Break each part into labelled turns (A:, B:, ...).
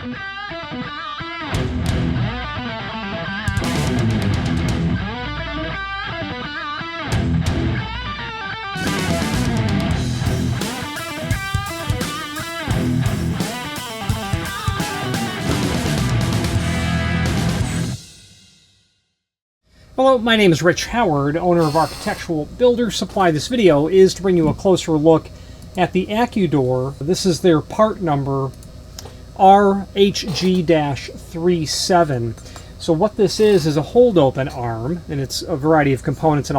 A: Hello, my name is Rich Howard, owner of Architectural Builders Supply. This video is to bring you a closer look at the Acudor. This is their part number RHG-37. So what this is a hold open arm, and it's a variety of components, and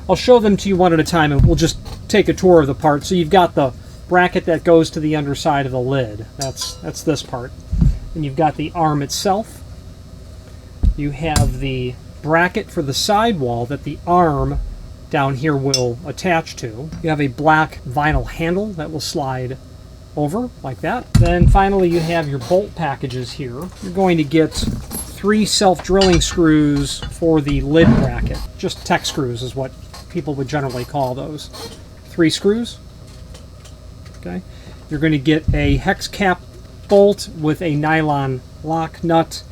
A: I'll show them to you one at a time, and we'll just take a tour of the part. So you've got the bracket that goes to the underside of the lid. That's this part. And you've got the arm itself. You have the bracket for the sidewall that the arm down here will attach to. You have a black vinyl handle that will slide over like that. Then finally you have your bolt packages here. You're going to get 3 self-drilling screws for the lid bracket. Just tech screws is what people would generally call those. 3 screws. Okay. You're going to get a hex cap bolt with a nylon lock nut,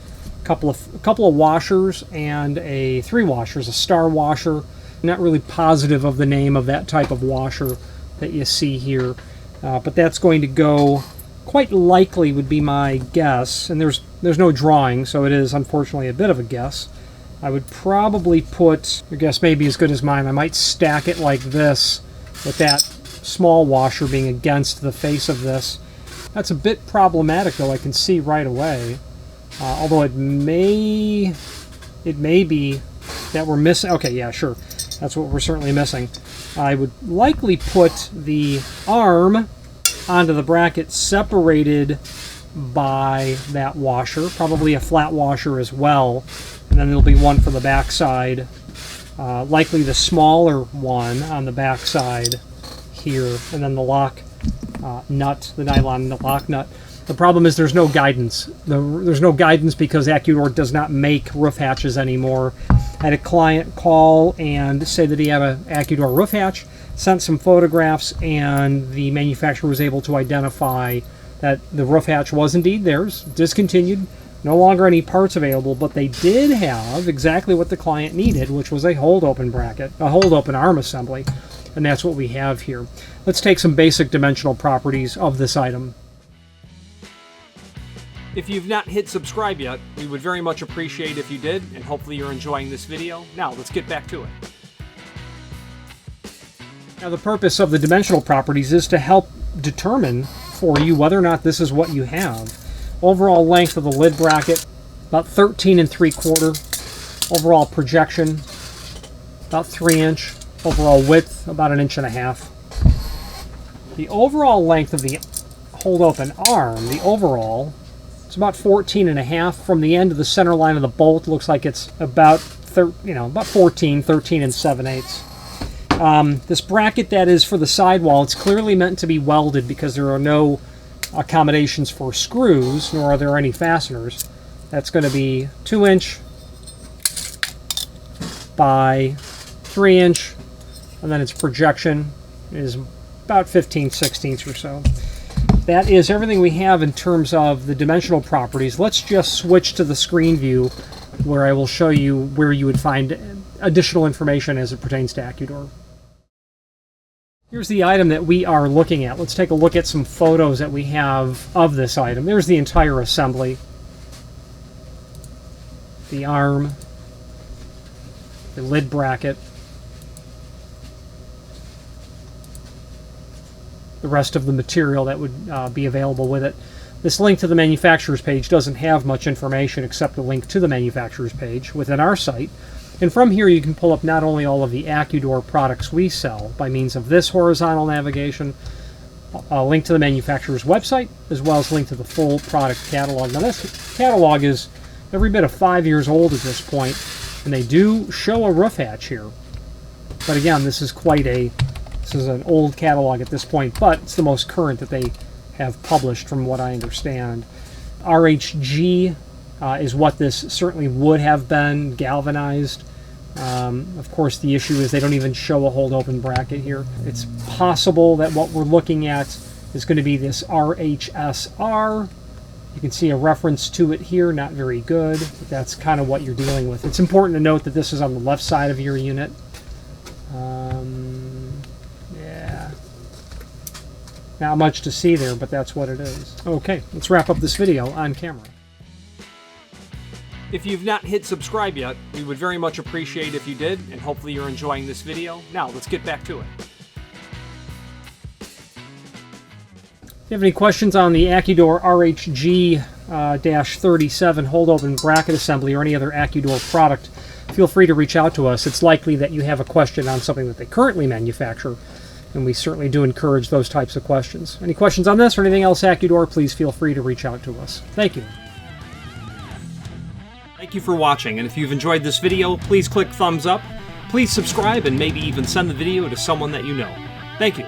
A: a couple of washers, and 3 washers, a star washer. I'm not really positive of the name of that type of washer that you see here, but that's going to go, quite likely would be my guess, and there's no drawing, so it is unfortunately a bit of a guess. I would probably put, your guess may be as good as mine, I might stack it like this with that small washer being against the face of this. That's a bit problematic though, I can see right away. Although it may be that we're missing. Okay, yeah, sure. That's what we're certainly missing. I would likely put the arm onto the bracket separated by that washer, probably a flat washer as well, and then there'll be one for the back side, likely the smaller one on the back side here, and then the lock nut, the nylon lock nut. The problem is there's no guidance. There's no guidance because Acudor does not make roof hatches anymore. I had a client call and say that he had an Acudor roof hatch, sent some photographs, and the manufacturer was able to identify that the roof hatch was indeed theirs, discontinued, no longer any parts available, but they did have exactly what the client needed, which was a hold open bracket, a hold open arm assembly, and that's what we have here. Let's take some basic dimensional properties of this item. If you've not hit subscribe yet, we would very much appreciate if you did, and hopefully you're enjoying this video. Now, let's get back to it. Now, the purpose of the dimensional properties is to help determine for you whether or not this is what you have. Overall length of the lid bracket, about 13 3/4. Overall projection, about 3 inch. Overall width, about 1.5 inches. The overall length of the hold open arm, the overall, it's about 14.5 from the end to the center line of the bolt. Looks like it's about 13 7/8. This bracket that is for the sidewall, it's clearly meant to be welded because there are no accommodations for screws, nor are there any fasteners. That's going to be 2 inch by 3 inch, and then its projection is about 15/16 or so. That is everything we have in terms of the dimensional properties. Let's just switch to the screen view where I will show you where you would find additional information as it pertains to Acudor. Here's the item that we are looking at. Let's take a look at some photos that we have of this item. There's the entire assembly. The arm, the lid bracket, the rest of the material that would be available with it. This link to the manufacturer's page doesn't have much information except a link to the manufacturer's page within our site. And from here you can pull up not only all of the Acudor products we sell by means of this horizontal navigation, a link to the manufacturer's website, as well as a link to the full product catalog. Now this catalog is every bit of 5 years old at this point, and they do show a roof hatch here. But again, this is an old catalog at this point, but it's the most current that they have published from what I understand. RHG is what this certainly would have been, galvanized. Of course, the issue is they don't even show a hold open bracket here. It's possible that what we're looking at is going to be this RHSR, You can see a reference to it here, not very good, but that's kind of what you're dealing with. It's important to note that this is on the left side of your unit. Yeah, not much to see there, but that's what it is. Okay, let's wrap up this video on camera. If you've not hit subscribe yet, we would very much appreciate if you did, and hopefully you're enjoying this video. Now, let's get back to it. If you have any questions on the Acudor RHG-37 hold open bracket assembly or any other Acudor product, feel free to reach out to us. It's likely that you have a question on something that they currently manufacture, and we certainly do encourage those types of questions. Any questions on this or anything else Acudor, please feel free to reach out to us. Thank you. Thank you for watching, and if you've enjoyed this video, please click thumbs up, please subscribe, and maybe even send the video to someone that you know. Thank you.